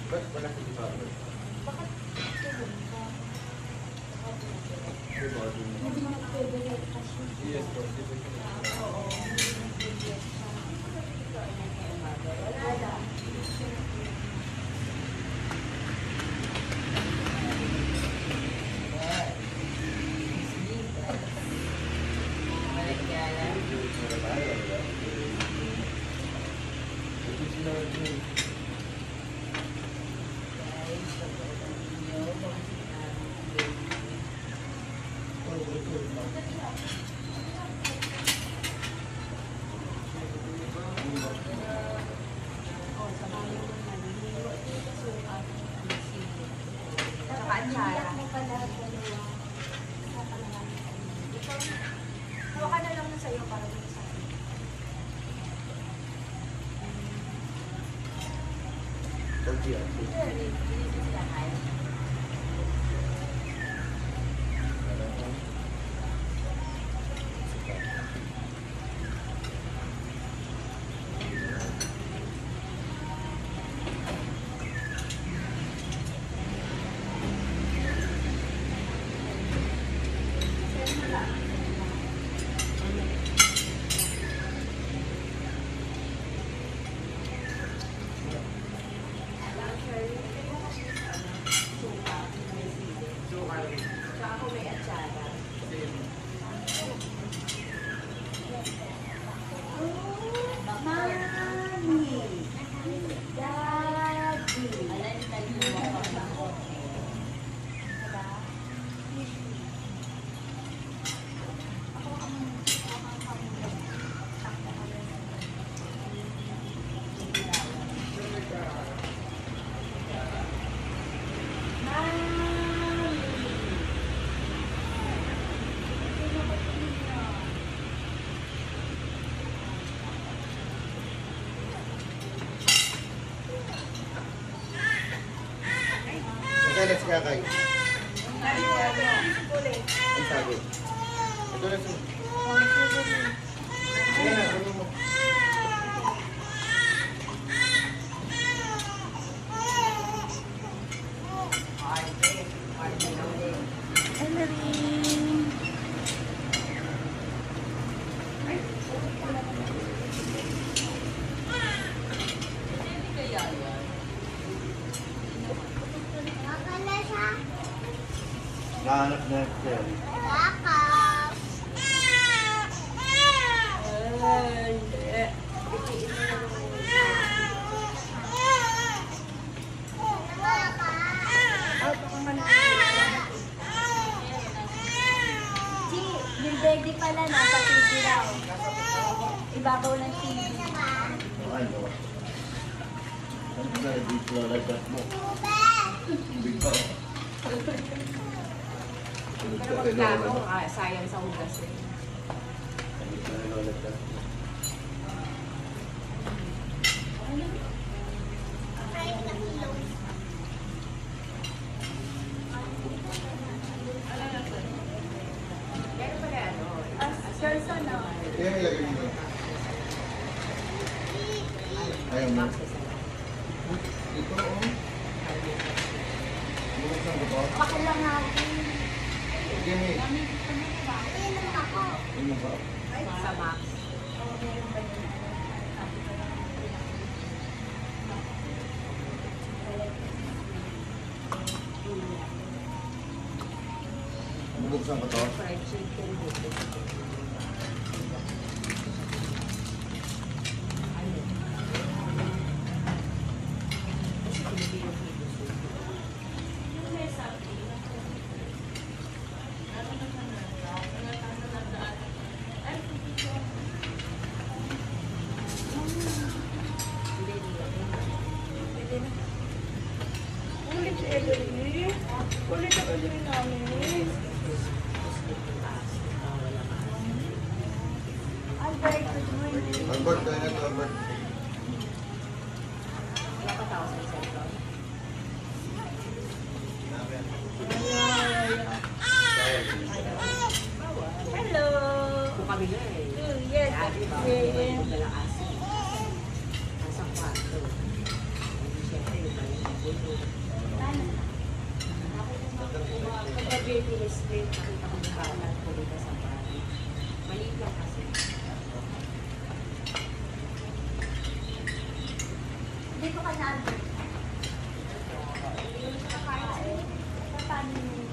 Ba't wala sa dibago? Bakit tulog ka? Hindi mo nag-favorite kasi. Yes, po. Oo. Wala. Hawakan na lang na sa'yo para dito sa akin. Let's go, guys. Ang sabi. Ito na siya. Ayan na, gawin mo. Nahanap na siya. Bilbedi pala na sa TV daw. Ibabaw ng TV. Ano? Ano na dito lalagat mo? Bigbaw. Pero magkano, sayang sa hugas eh. Dito na lalagat mo. Kaya may lagay mo. Ayaw mo. Ito o. Buksan ko ba? Bakit lang natin? Sige mo eh. Inom ako. Ano ba? Sa Max. Bubuksan ko to. Fried chicken. Ulit si Evelyn. Ulit ang Evelyn namin. Albert, good morning. Albert, kaya na ito, Albert. Wala pa tao sa cellphone. Namin. Ay, ay, ay. Kaya. JP Street, nakita ko yung bata ko dito sa bahay. Maliit lang kasi. Dito ka na, Albert. Hindi mo siya kakain. Paano yung...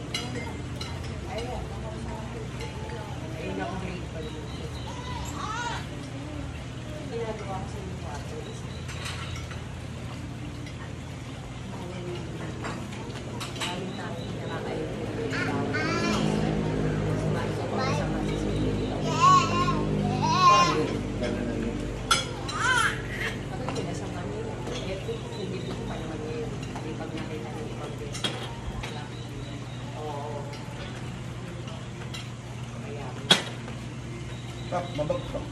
Ayun. Ayun ako grade pa rin. Ginagawa ko sa yung kwarto. Maraming tao yung nakakayo. Sumasok ako sa masisipin. Ako yung pinasama nila. Hindi ko pa naman ngayon. Hindi pag nakita ng ibang beses. Oo. Kaya. Tap, mabagsak.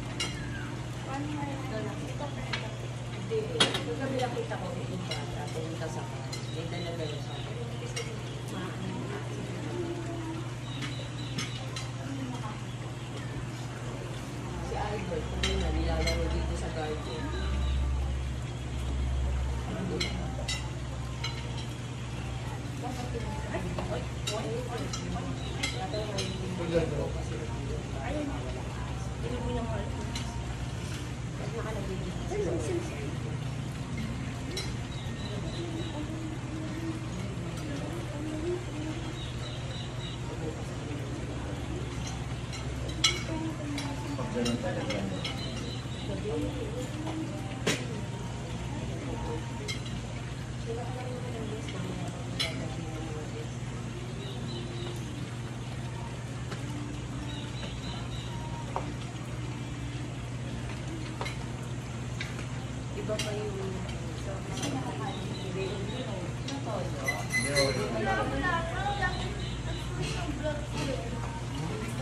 Hindi eh. Kung kami nakita ko yung bata, pumunta sa kanya. May dala-dala sa akin. Si Albert, kung yun na, nilalaro dito sa garden. Pag ganun talaga. Iba pa yung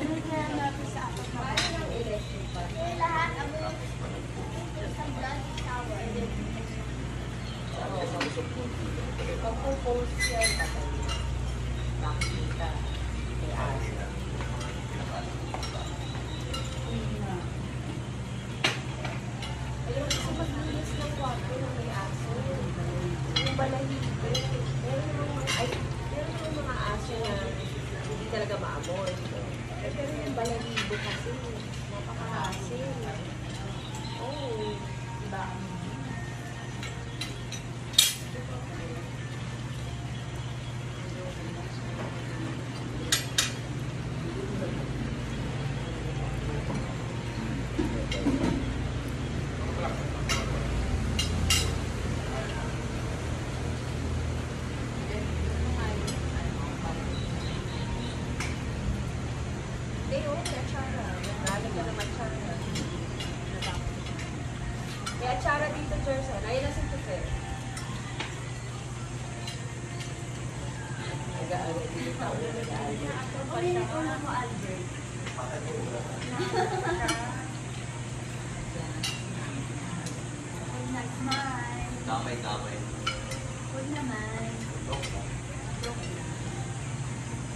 Ano na natin sa apat na lahat ang sa blood shower. pag-post siya, nakikita. May asa. Ayun, kasi maglinis ng kwarto na may aso. Yung balahibo. Meron yung mga aso na hindi talaga maamoy. Pero yung balahibo kasi, napaka-asin. Oh, diba? Hindi, oo, may atsara. Nalagyan ng atsara. May atsara dito, Jerson. Ayun na si Tufe. Nag-aaral dito tao na nag-aaral. Kunin ko na mo, Albert. Huwag na, smile. Damay-damay. Huwag naman.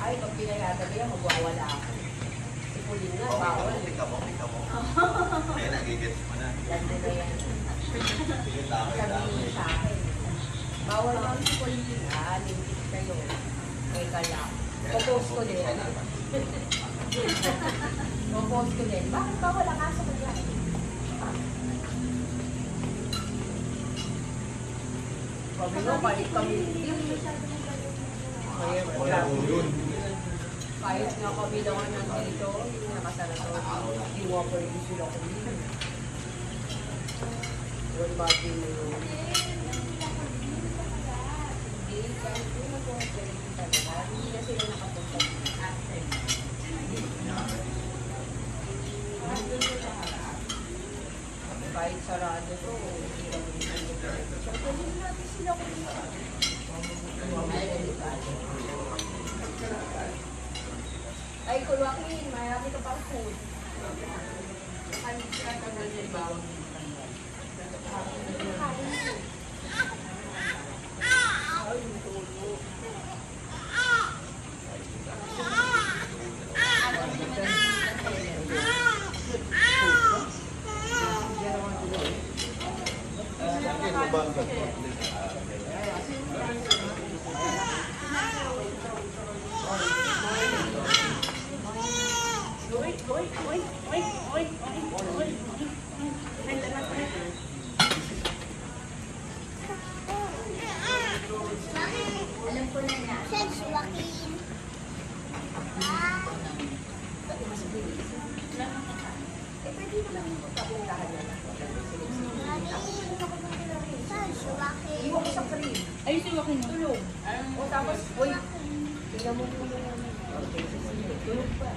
Ay, pag pinagagabi yan, magwawala ako. Si Pauline nga, bawal. Ikaw mo. Ayun, nagigits mo na. Lando na yan. Sige, damay-damay. Sabihin sa akin. Bawal lang si Pauline, ha? Limpit kayo. May kala. Popost ko din. Popost ko din. Bakit bawal ang aso ko dyan? Sabi mo, palit kami. Wala po yun. Kahit nga kami daw nandito, nakasara ko. Iwaper din sila ko dito. What about you? Hindi, kahit yung nag-operate talaga, hindi na sila nakapunta after. Kahit sarado to, hindi kami nandito. Siyempre, hindi natin sila ko dito. Ay, Kulwakin, marami ka pang food. Ay, bawang. Sige, mabagsak. San Joaquin. Ah, Eh, pwede naman yung pagkapuntahan na lang. San Joaquin. Iwan ko sa cream. Ay, si Joaquin. Tulog. O tapos, uy, tingnan mo kung tulog pa.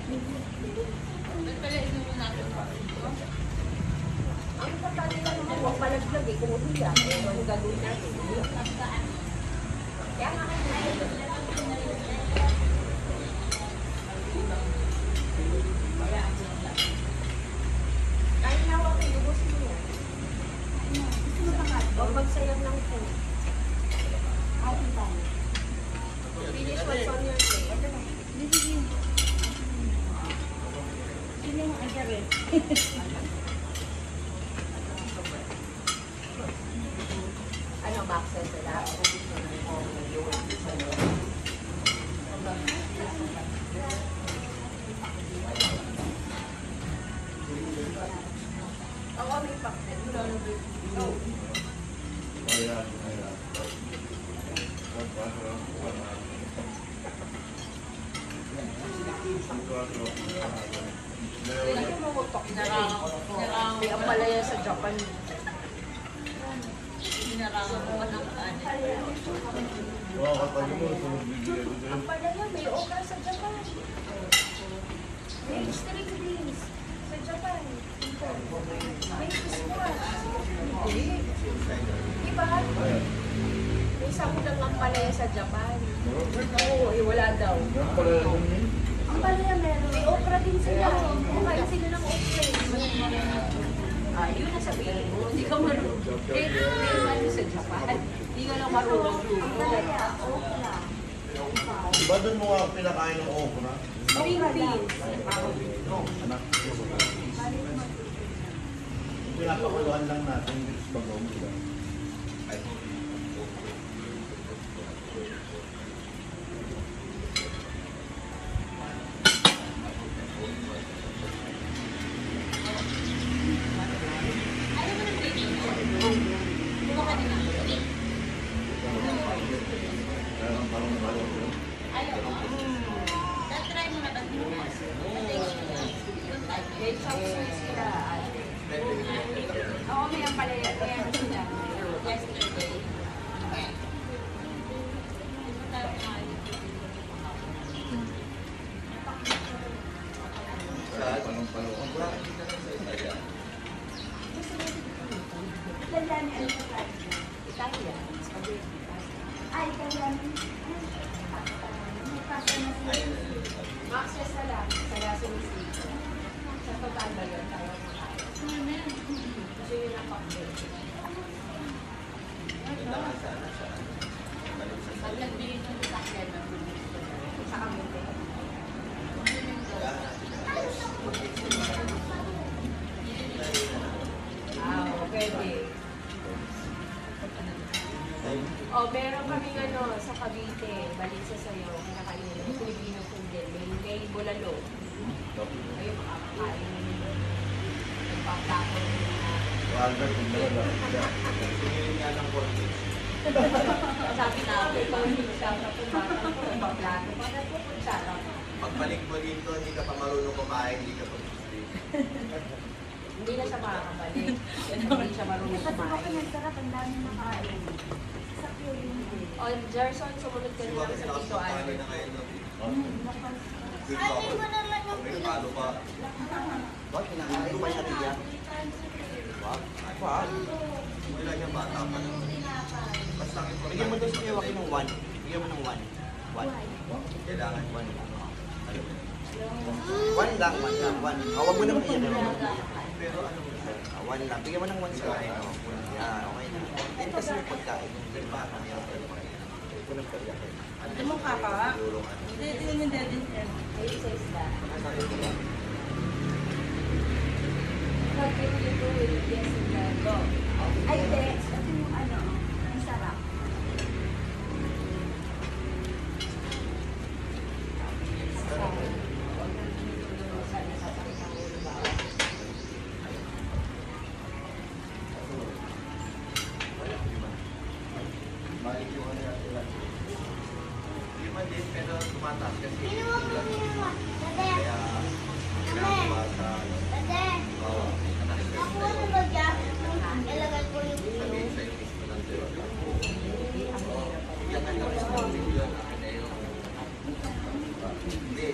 Ang importante lang naman, huwag palaglag eh. Kung umiyak, ano gagawin natin? Kaya nga kahit nawakin, lubusin mo yan. Huwag magsayang ng food. Finish what's on your plate. Sino yung agarin? Ano, Maxel sila? Oo, may pakit. May ampalaya sa Japan. Oo, kapag mo, bibigay ko sa'yo. Ampalaya, may okra sa Japan. May string beans sa Japan. May squash. Diba? May samulang ampalaya sa Japan. Oo, eh, wala daw. Ang pala yun. Ampalaya meron. May okra din sila. Kumain sila ng okra. Yun ang sabihin mo. Hindi ka marunong. Eh, may ano sa Japan. Hindi ka lang marunong luto. Ampalaya, okra. Diba doon mo nga pinakain ng okra? String beans. Anak. Pinapakuluan lang natin yung bagong diba? Ay. May chopsticks sila. Oo, may ampalaya. Kaya sila. Yesterday. Ang bakit hindi na lang sa Italia? Italiani, ano sa tayo? Italia. Spaghetti. Ay, Italiani. May pasta na sila. Access na lang. Sa Lasso Street. Sa total ba yun? Tayo makain. Kasi yun ang cocktail. Kailangan sana siya. Balik sa Pag nagbili ng sasakyan, sa kami. Pwede. O, meron kaming ano, sa Cavite, balisa sa'yo, kinakain ng Filipino food din. May bulalo. Ayun, makakain. Nagpaplato. Albert, yung dalawa. Tingin nga ng cornflakes. Sabi namin, ikaw yung siya na pumatang ko, nagpaplato. Bakit po po siya? Pagbalik mo dito, hindi ka pa marunong kumain, hindi ka pa gusto. Hindi na siya makakabalik. Hindi siya marunong Pati ko kumain. pinagsarat, ang dami na kain. Sa Purine. O, Gerson, sumunod ka Kasi na bakit lang sa Tito nakapagpapain Albert. na kayo nun? Ay, mo naman yung May palo pa. Bakit kinakain ko ba siya niya? Wag. Wag. Wala niyang bata pa lang. Basta ang importante. Bigyan mo doon sa kay Joaquin ng 1. Bigyan mo ng 1. 1. Kailangan 1 lang. Ano? 1 lang, 1 lang. 1. Huwag mo naman iyan. Pero ano mo sir? 1 lang. Bigyan mo ng 1 sa akin. Yan, okay na. Yan kasi yung pagkain. Hindi ba kami ang Walang pagkain. Ano mo ka pa? Hindi, hindi, hindi. Ayun sa isla. Nasaan ito ba? Nag-ito with yes and then go. Ay, Dex. Ito yung ano, ang sarap. Balik yung ano natin lang. Hindi man din, pero tumataas kasi. Kinuha ko kinuha. Dade. Kaya, ginagawa sa, Dade. Nakuha mo ba dyan? Ilagay ko yung sabihin sa English mo lang, diba? Yan ang responsible yun. Hindi.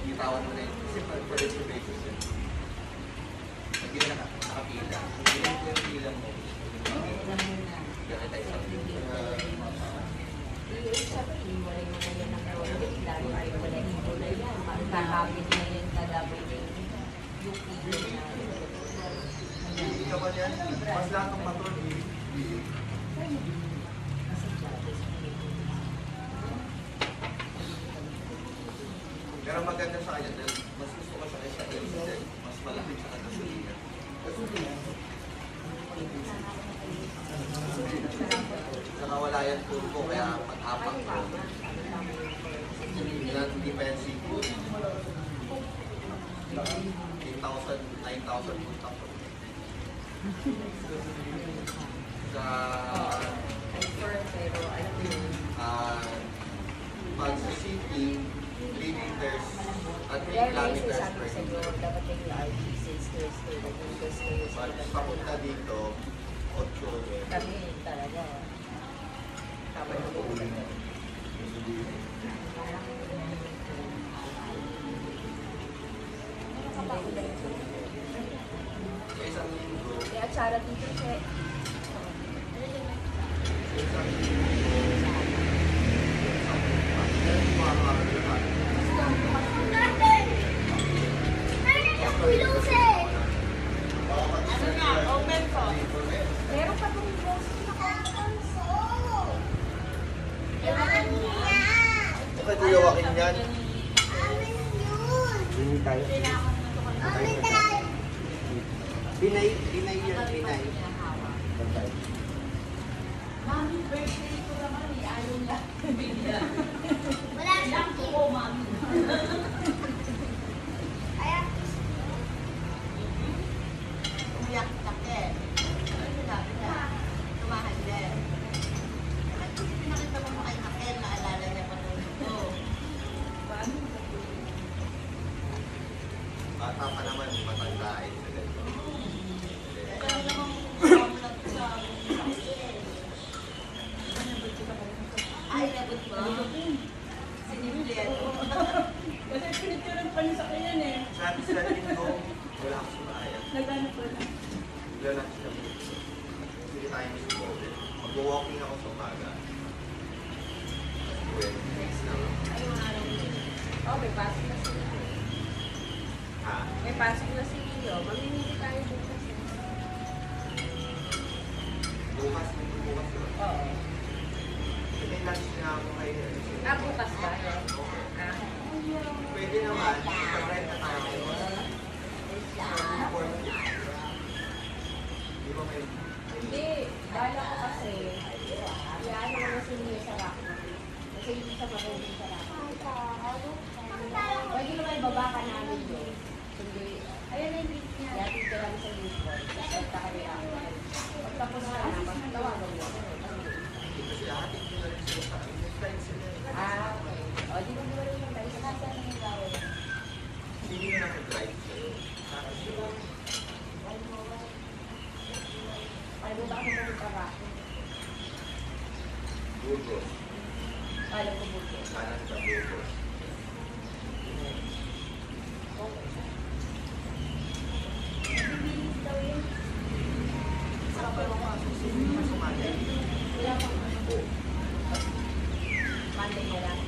Itawan mo na yun. Kasi for reservations yun. Pag hindi na nakapila, hindi na yung pila mo. Ganit tayo sa Sabi mo rin mga yan ang project, lalo ay wala mo na yan. Magkakapit na yan sa double yung pila na. hindi ka ba yan? Mas lahat ng patron, pero maganda sa kanya dahil mas gusto ko siya kaysa president. Mas malapit siya na gasolina. Saka wala yan turbo kaya pag-apak ko. Hindi pa yan seafood. 8,000, 9,000 punta ko. Sa Confirm, pero alam mo yun. pag sa city, 3 liters at 3 Kaya guys, kilometers sabi ko per sa inyo, liter. dapat yung RT6 to naging gusto nyo sa Pag papunta dito, 8. kami talaga. Tama na po. Sa isang linggo, Kaya tsara dito siya. sa isang linggo, Meron pa pong boss. Okay, Kuya Joaquin yan. Hindi tayo. Pinay yan, Pinay. Wala siyang tuko, mami. Kaya, Umiyak ka eh. Ano sinabi niya? Tumahan din. At pinakita mo kay Akel, naalala niya pa ito. Bata pa naman, matanggain sa ganito. Kaya namang kumamlat sa ay, nabot mo? Sinimplero. Kasi pinituran pa niya sa kanya eh. Sabi sa linggo, wala akong sumayan. Nagano pa na. Wala lang siya. Hindi tayo mismo. Mag-walking ako sa umaga. Well, next na lang. Oh, may pasok na si Leo. Ha? May pasok na si Leo. Mamimili tayo bukas. Bukas yun. Oo. May lunch na ako kay Bukas ba? Ah. Pwede naman, pag-rent na tayo ngayon. Di ba may... Hindi. Bala ko kasi. Iyaano ko na si Leo sa rock. Kasi hindi siya marunong sa rock. Pwede naman ibaba ka namin yun. Hindi. Ayan na yung gift niya. Yati ka lang sa uniform. Pagka kami ako. Pagtapos na naman, tawagan mo. Kasi ating ko na rin sila sa akin. May flight sila. Okay. O, di ba naman yung tayo sa nasa ng ikaw? Hindi na nag-drive sa'yo. Saka sila. Paano ba ako magtrabaho? Burgos. Alam ko buto. Kanan sa Burgos. Saan ba yung mga susunod na sumali? Wala pang ano. Monday na lang.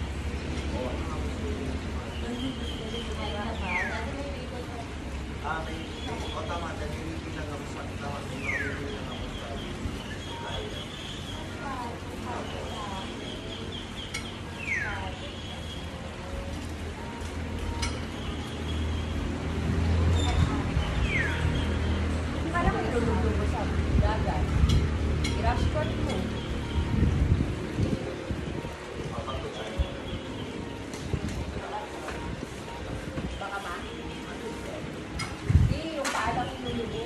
May o tama, nalilipin lang ako sa tama, may nalilipin lang ako sa Thailand. Kala ko niluluto mo sa dagat. I-rush court mo. Papatuloy. Baka ba? Hindi, yung paalam mo niluluto.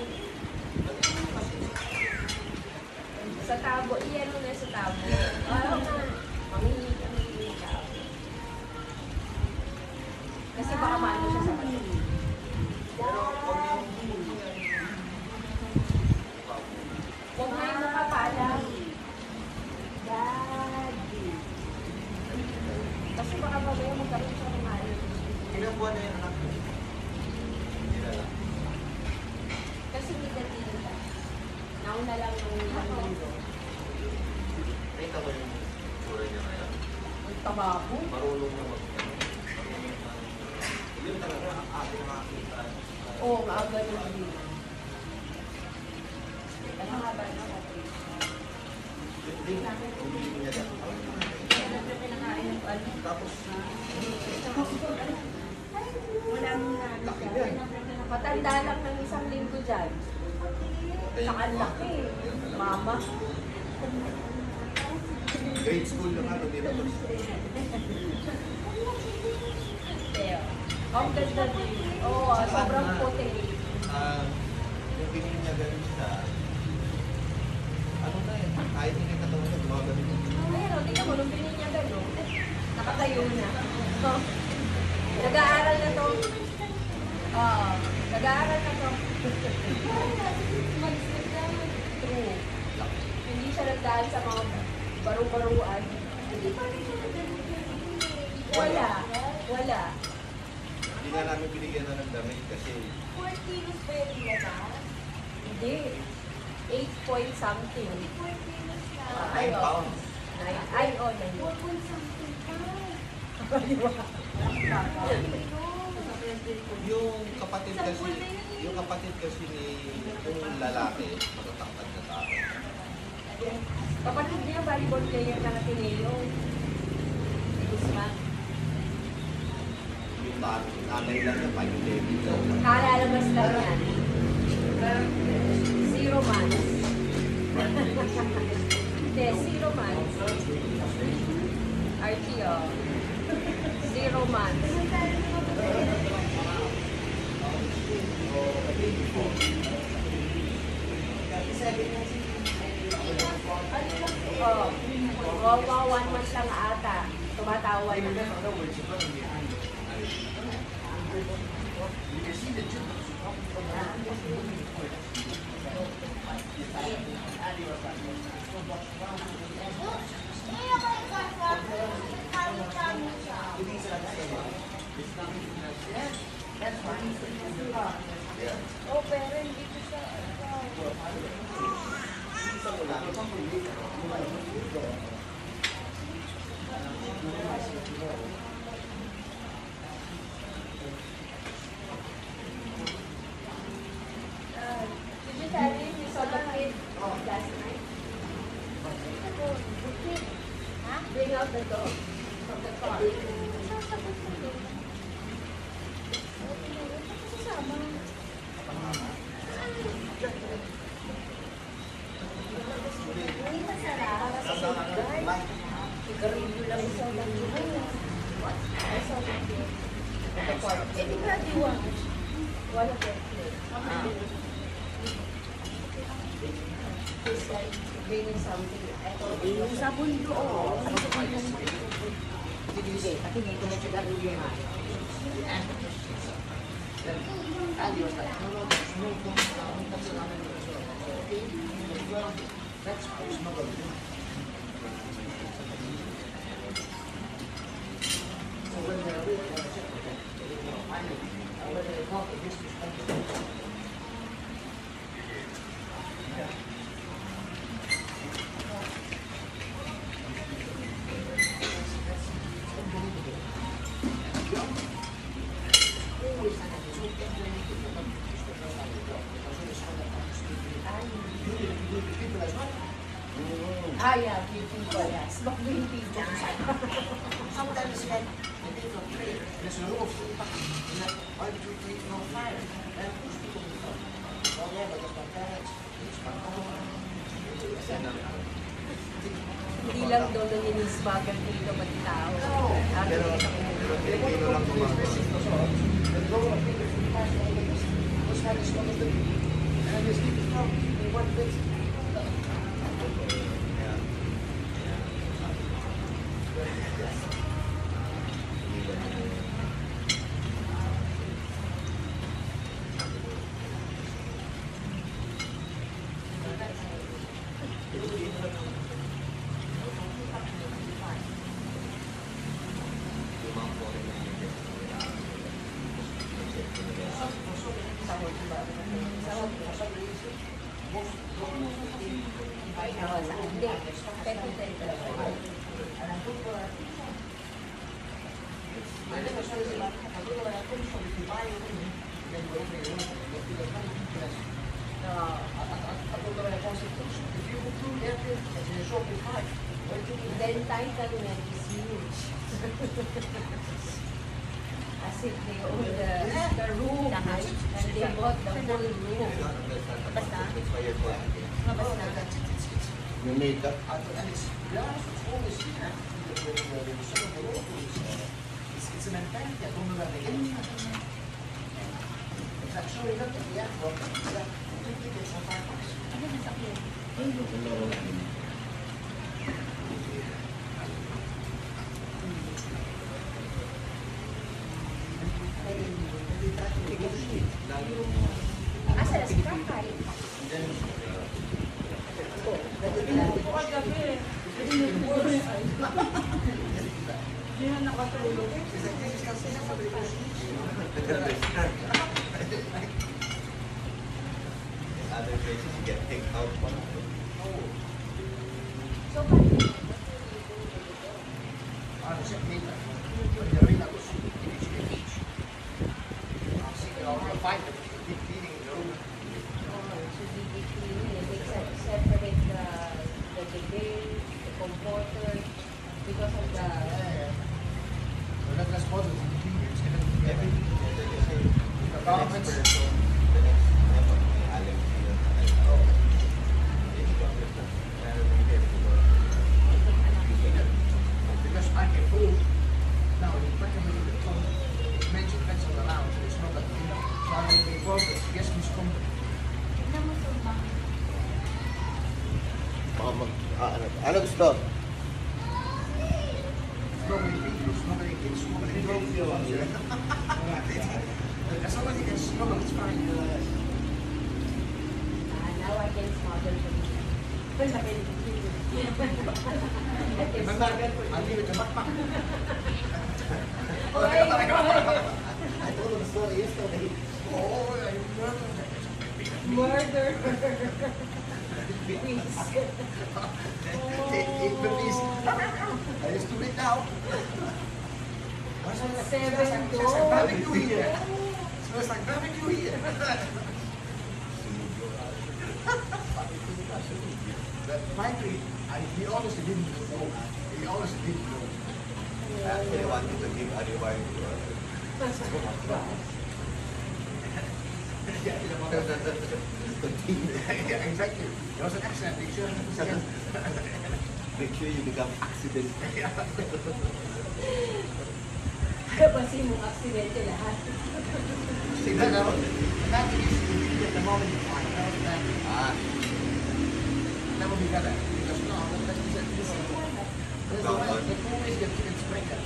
kasi baka mamaya magkaroon siya ng ano. Ilang buwan na yung anak mo? Kilala. Kasi negative siya. Nauna lang ng ilang linggo. Nakita mo yung tsura niya ngayon? Ang taba ko. Marunong na marunong na. Yun talaga ang ating makakita. Oo, maaga na din. Ano nga ba na kasi? Bumili niya lang. Tapos, laki niya. Matanda lang ng isang linggo dyan. Saka ang laki. Mama. Grade school lang ano, di ba? Kaya, ang ganda din. Oo, sobrang puti. Yung binili niya ganun siya, ano na eh, kahit hindi katawan niya, gumagano niya. Ayun, tingnan mo, nung binili niya gano'n, nakatayo na. So, nag-aaral na to. Oo, nag-aaral na to. True. Hindi siya nagdaan sa mga baru-baruan. Wala. Wala. Hindi nga namin binigyan na ng damit kasi 4 kilos ba yung nilabas? Hindi. 8 point something. 4 kilos na. 9 pounds. Ay, oh, 4 point something pa. Yung kapatid kasi ni yung lalaki, matatangkad na tao. Kapatid niya, volleyball player na Ateneo. Si Guzman. Yung nanay lang niya, 5'11". Kalalabas lang yan. 0 months. Hindi, 0 months. RTO. 0 months. Oh, mga 1 month lang ata. Tumatawan na. Oh, pero hindi ko siya. Did you tell him you saw the kid last night? Bring out the dog from the car. Hindi masarap. Sigarilyo lang isa lang yun. What? I saw the kid. At the park. Eh, di ba diwa? One of their kids. He's like bringing something. I thought it was Sabon doon. Ah, yeah, green people, yeah. Smoke green people. Sometimes like, the people pray. There's a roof. Like, 1, 2, 3, no fire. And those people before. Oh yeah, but that's my parents. It's my home. Hindi lang doon na ninisbagan dito pati tao. Pero Pilipino lang gumagawa. And these people from one place. Then title niya is huge. As if they own the room and they bought the whole room. Basta? That's why you're going again. Mabasta. Yung makeup. It's a mentality. I don't know that they get it. It's actually not the airport. It's a tickets for $5. Ano yung sakyan? Asa na si Kakay? Hindi na nakatulog. Other places you get take out pa. So, paano? Should be cleaning. They separate the debate, the comforter, because of the Because I can prove now in fact it's mentioned pencil around, so it's not that so I will be progress. Yes, Miss Company. Tignan mo sa bang. Baka ano gusto? Nobody feels, nobody gets, nobody knows. As long as you can struggle, it's fine. now I can smuggle for you. I can Remember, smuggle for you. I'll leave it to backpack. I told him the story yesterday. Oh, I Murder. Please. I used to it now. Seven It's like barbecue here. Smells like barbecue here. But frankly, he honestly didn't know. He honestly didn't know. I actually wanted to give a reward to Yeah, exactly. There was an accident. Make sure make sure you become accident. Kasi mong aksidente lahat. See, that is the moment you find out that never be better. Because no, that's the always get to explain that.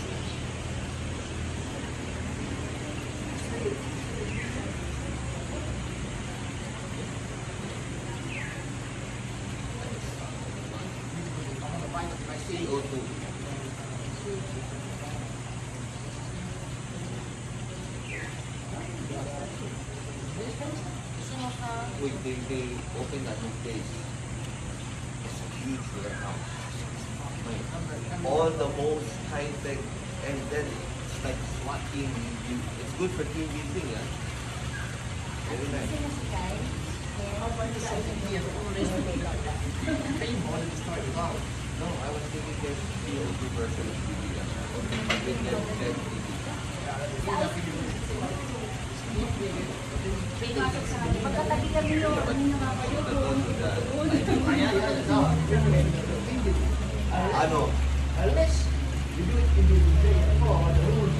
CO2. They opened a new place. It's a huge warehouse. All the most high tech, and then it's like SWAT team. It's good for team building, yeah. Very nice. Sino si Kai? No, I was thinking there's CO2 version of BBM. But with that Magkatabi kami yun. Kanina nga kayo doon. ano? Unless you do it in the day before the rules.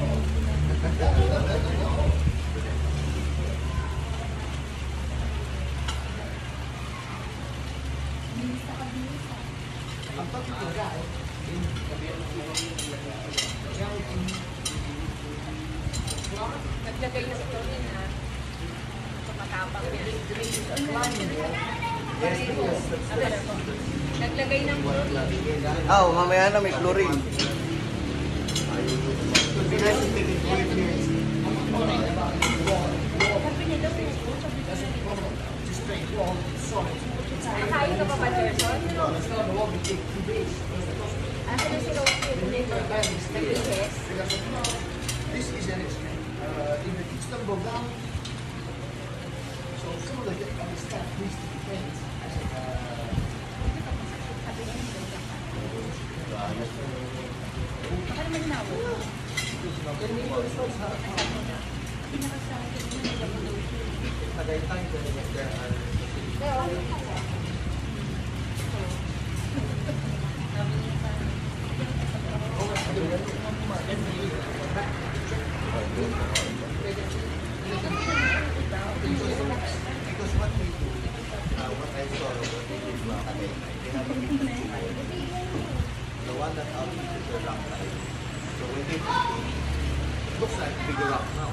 Bilis na kabilis. I'm talking to a guy in Naglagay na ito rin ha. Matapang yan. Naglagay ng Oh, mamaya na may chlorine. Nakain ka pa ba, Gerson? Asa na si Rosie? Naglihes? this is an go down. So some of the staff needs to be trained. I said, Tagaytay, there are because what we do, what I saw when we did Tagaytay, they have a different style. The one that out is the rock type. So when they do it looks like bigger rock now.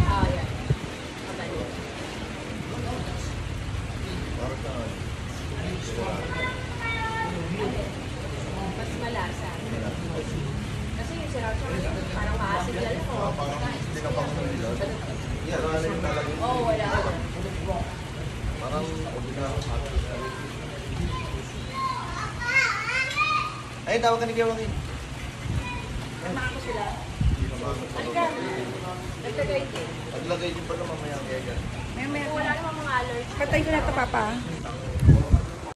Ah, yan. Madali. Mas malasa. Kasi yung sirap parang maasim lang ako. Hindi ka pang nila. Yeah, wala yung talaga. Oo, wala. Parang obligado sa akin. Ay, tawag ka ni Kaya Wangin. Tama ko sila. Ano ka? Nagtagay din. Paglagay din pala mamaya kaya gan. May Wala namang mga allergy. Patay ko na ito, Papa.